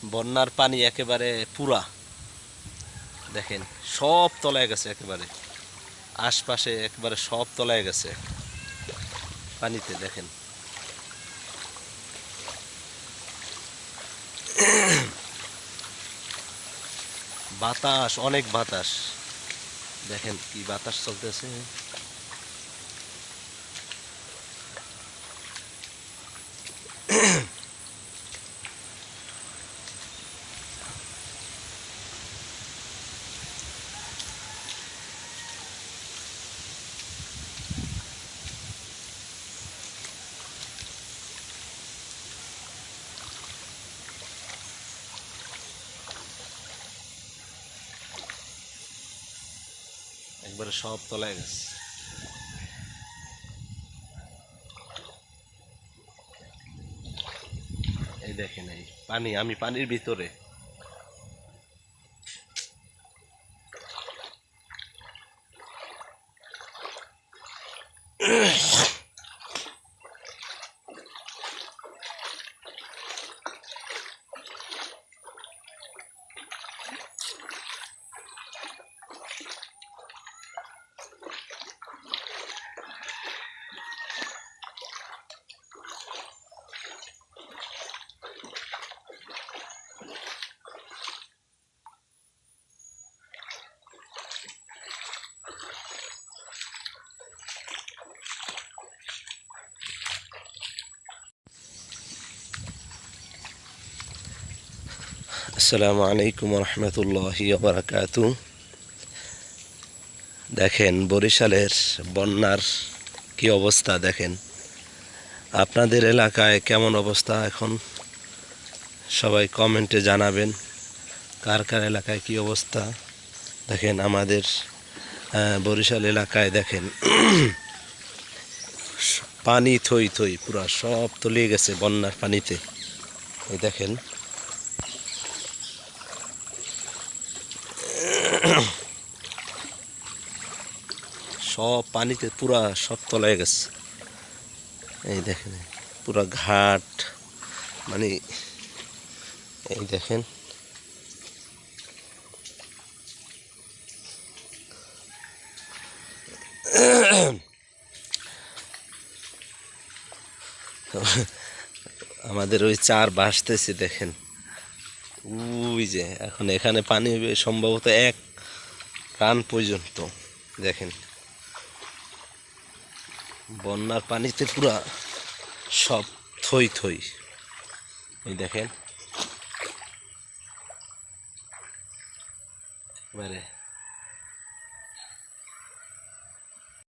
বন্যার পানি একেবারে পুরা দেখেন, সব তলায় গেছে, একেবারে আশপাশে একবারে সব তলায় গেছে পানিতে। দেখেন বাতাস, অনেক বাতাস, দেখেন কি বাতাস চলতেছে। একবারে সব তলায় গেছে। এই দেখেন এই পানি, আমি পানির ভিতরে। আসসালামু আলাইকুম রহমতুল্লাহি ওয়া বারাকাতুহু। দেখেন বরিশালের বন্যার কি অবস্থা, দেখেন আপনাদের এলাকায় কেমন অবস্থা এখন সবাই কমেন্টে জানাবেন, কার কার এলাকায় কি অবস্থা। দেখেন আমাদের বরিশাল এলাকায় দেখেন পানি থই থই, পুরা সব তলিয়ে গেছে বন্যার পানিতে। এই দেখেন সব পানিতে পুরা সব তলায় গেছে। এই দেখেন পুরা ঘাট, মানে এই দেখেন আমাদের ওই চার ভাসতেছে, দেখেন ওই যে এখন এখানে পানি হবে সম্ভবত এক কান পর্যন্ত। দেখেন বন্যার পানিতে পুরা সব থই থই। এই দেখেন এবারে